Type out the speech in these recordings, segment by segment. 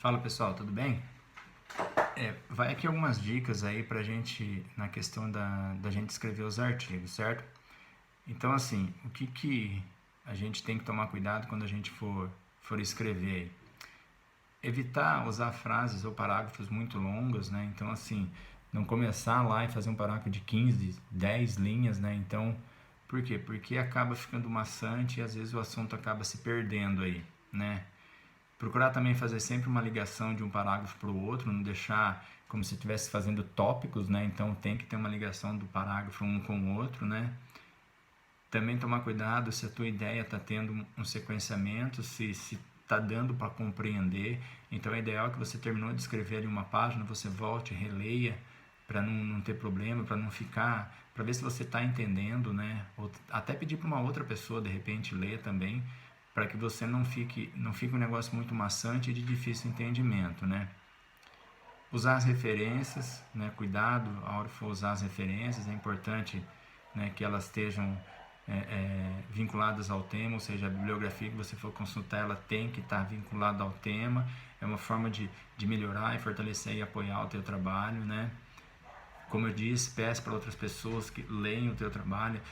Fala pessoal, tudo bem? Vai aqui algumas dicas aí pra gente, na questão da gente escrever os artigos, certo? Então assim, o que a gente tem que tomar cuidado quando a gente for escrever aí? Evitar usar frases ou parágrafos muito longos, né? Então assim, não começar lá e fazer um parágrafo de 15, 10 linhas, né? Então, por quê? Porque acaba ficando maçante e às vezes o assunto acaba se perdendo aí, né? Procurar também fazer sempre uma ligação de um parágrafo para o outro, não deixar como se estivesse fazendo tópicos, né? Então tem que ter uma ligação do parágrafo um com o outro, né? Também tomar cuidado se a tua ideia está tendo um sequenciamento, se está dando para compreender. Então é ideal que você terminou de escrever ali uma página, você volte, releia, para não ter problema, para não ficar, para ver se você está entendendo, né? Ou até pedir para uma outra pessoa de repente ler também, para que você não fique um negócio muito maçante e de difícil entendimento, né? Usar as referências, né? Cuidado a hora que for usar as referências, é importante, né, que elas estejam vinculadas ao tema, ou seja, a bibliografia que você for consultar, ela tem que estar vinculada ao tema. É uma forma de melhorar e fortalecer e apoiar o teu trabalho, né? Como eu disse, peça para outras pessoas que leem o teu trabalho,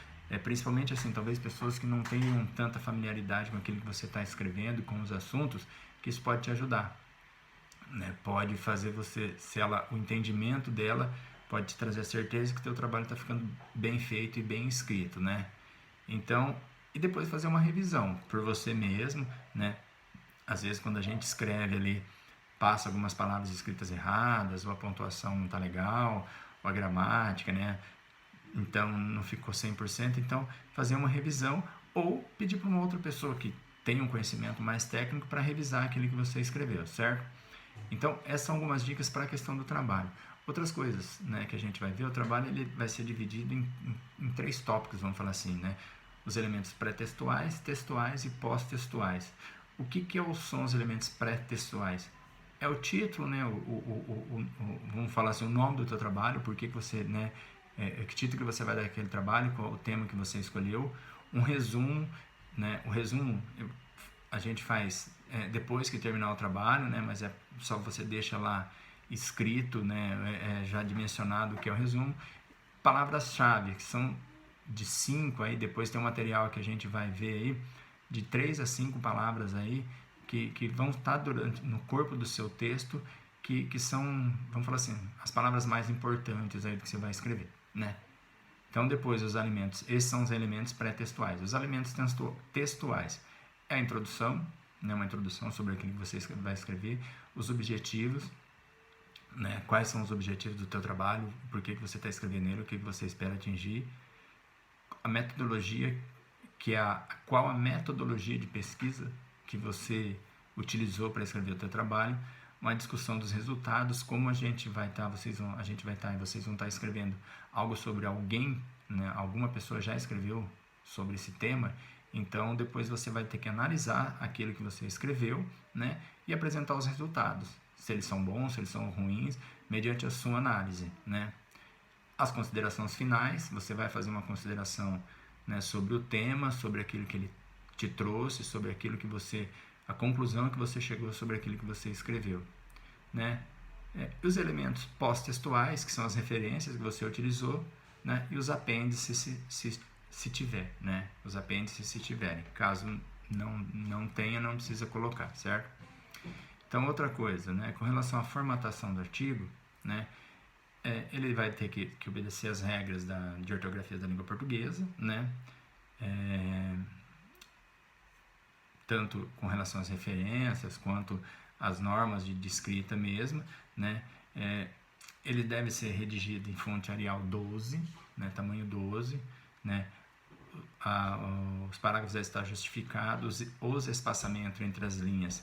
principalmente assim, talvez pessoas que não tenham tanta familiaridade com aquilo que você está escrevendo, com os assuntos, que isso pode te ajudar, né? Pode fazer você, o entendimento dela pode te trazer a certeza que o teu trabalho está ficando bem feito e bem escrito, né? Então, e depois fazer uma revisão por você mesmo, né? Às vezes quando a gente escreve ali, passa algumas palavras escritas erradas, ou a pontuação não está legal, ou a gramática, né? Então não ficou 100%, então fazer uma revisão ou pedir para uma outra pessoa que tenha um conhecimento mais técnico para revisar aquilo que você escreveu, certo? Então essas são algumas dicas para a questão do trabalho. Outras coisas, né, que a gente vai ver, o trabalho ele vai ser dividido em três tópicos, vamos falar assim, né? Os elementos pré-textuais, textuais e pós-textuais. O que são os elementos pré-textuais? É o título, né? Vamos falar assim, o nome do teu trabalho, por que você, né? Que título que você vai dar aquele trabalho, qual o tema que você escolheu, um resumo, né? O resumo a gente faz depois que terminar o trabalho, né? Mas é só você deixa lá escrito, né? Já dimensionado o que é o resumo. Palavras-chave, que são de 5 aí, depois tem um material que a gente vai ver aí, de 3 a 5 palavras aí, que vão estar no corpo do seu texto, que são, vamos falar assim, as palavras mais importantes aí do que você vai escrever, né? Então, depois, os elementos, esses são os elementos pré-textuais. Os elementos textuais é a introdução, né, uma introdução sobre aquilo que você vai escrever, os objetivos, né, quais são os objetivos do teu trabalho, por que você está escrevendo ele, o que você espera atingir, a metodologia, que é qual a metodologia de pesquisa que você utilizou para escrever o teu trabalho, uma discussão dos resultados, como a gente vai estar, vocês vão estar escrevendo algo sobre alguém, né? Alguma pessoa já escreveu sobre esse tema, então depois você vai ter que analisar aquilo que você escreveu, né? E apresentar os resultados, se eles são bons, se eles são ruins, mediante a sua análise, né? As considerações finais, você vai fazer uma consideração, né, sobre o tema, sobre aquilo que ele te trouxe, sobre aquilo que você, a conclusão que você chegou sobre aquilo que você escreveu, né? Os elementos pós-textuais, que são as referências que você utilizou, né? E os apêndices, se tiver, né? Os apêndices se tiverem. Caso não tenha, não precisa colocar, certo? Então, outra coisa, né? Com relação à formatação do artigo, né? Ele vai ter que obedecer às regras de ortografia da língua portuguesa, né? Tanto com relação às referências quanto às normas de escrita mesmo, né? Ele deve ser redigido em fonte Arial 12, né? Tamanho 12, né? Os parágrafos devem estar justificados, os espaçamentos entre as linhas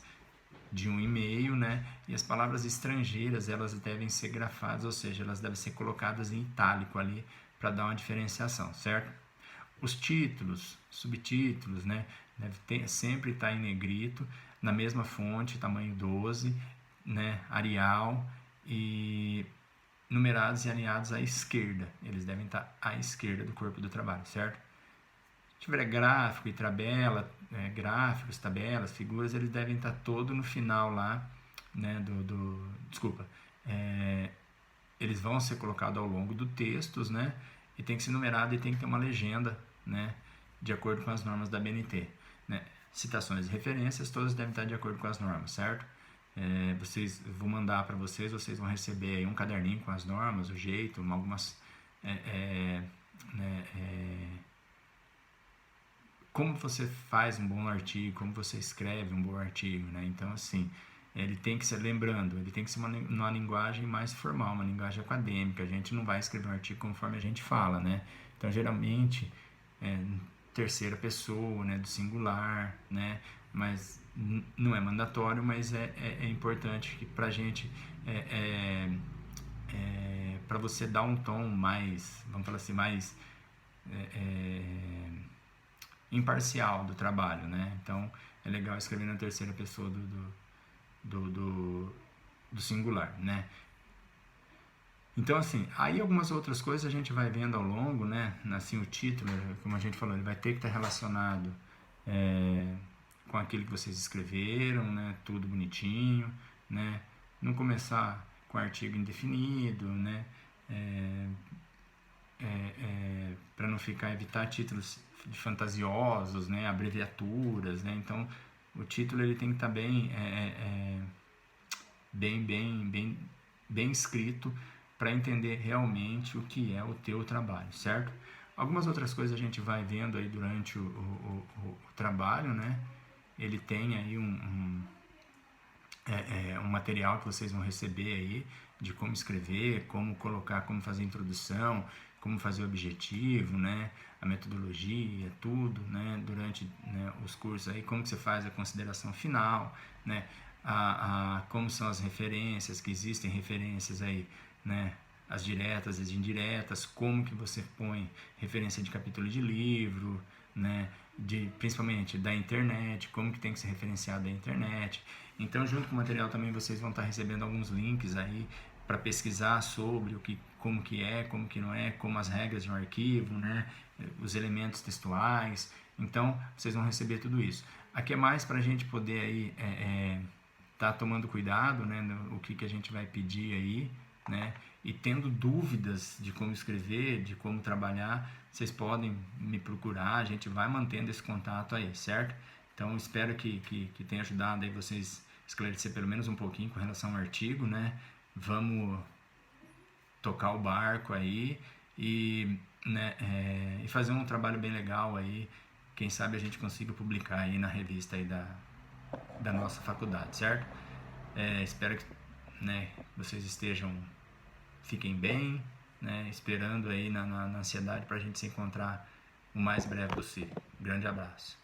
de 1,5, né? E as palavras estrangeiras, elas devem ser grafadas, ou seja, elas devem ser colocadas em itálico ali para dar uma diferenciação, certo? Os títulos, subtítulos, né? Deve sempre estar em negrito, na mesma fonte, tamanho 12, né? Arial, e numerados e alinhados à esquerda. Eles devem estar à esquerda do corpo do trabalho, certo? Se tiver gráfico e tabela, gráficos, tabelas, figuras, eles devem estar todo no final lá, né, desculpa, eles vão ser colocados ao longo do textos, né, e tem que ser numerado e tem que ter uma legenda, né, de acordo com as normas da BNT, né. Citações e referências, todas devem estar de acordo com as normas, certo? Vou mandar para vocês vão receber aí um caderninho com as normas, o jeito, algumas como você faz um bom artigo, como você escreve um bom artigo, né? Então, assim, ele tem que ser, lembrando, ele tem que ser uma linguagem mais formal, uma linguagem acadêmica. A gente não vai escrever um artigo conforme a gente fala, né? Então, geralmente, terceira pessoa, né, do singular, né? Mas não é mandatório, mas é importante que pra gente, para você dar um tom mais, vamos falar assim, mais imparcial do trabalho, né? Então é legal escrever na terceira pessoa do singular, né? Então, assim, aí algumas outras coisas a gente vai vendo ao longo, né? Assim, o título, como a gente falou, ele vai ter que estar relacionado com aquilo que vocês escreveram, né? Tudo bonitinho, né? Não começar com artigo indefinido, né? Para não evitar títulos fantasiosos, né? Abreviaturas, né? Então, o título ele tem que estar bem escrito para entender realmente o que é o teu trabalho, certo? Algumas outras coisas a gente vai vendo aí durante o trabalho, né? Ele tem aí um material que vocês vão receber aí de como escrever, como colocar, como fazer a introdução, como fazer o objetivo, né? A metodologia, tudo, né? Durante, né, os cursos aí, como que você faz a consideração final, né? Como são as referências, que existem referências aí, né? As diretas, as indiretas, como que você põe referência de capítulo de livro, né? Principalmente da internet, como que tem que ser referenciado da internet. Então, junto com o material também vocês vão estar recebendo alguns links aí para pesquisar sobre como que é, como que não é, como as regras de um arquivo, né? Os elementos textuais. Então, vocês vão receber tudo isso. Aqui é mais para a gente poder aí tá tomando cuidado, né, o que a gente vai pedir aí, né, e tendo dúvidas de como escrever, de como trabalhar, vocês podem me procurar, a gente vai mantendo esse contato aí, certo? Então, espero que tenha ajudado aí vocês esclarecer pelo menos um pouquinho com relação ao artigo, né, vamos tocar o barco aí e, né, e fazer um trabalho bem legal aí, quem sabe a gente consiga publicar aí na revista aí da nossa faculdade, certo? Espero que, né, vocês fiquem bem, né, esperando aí na ansiedade para a gente se encontrar o mais breve possível. Grande abraço.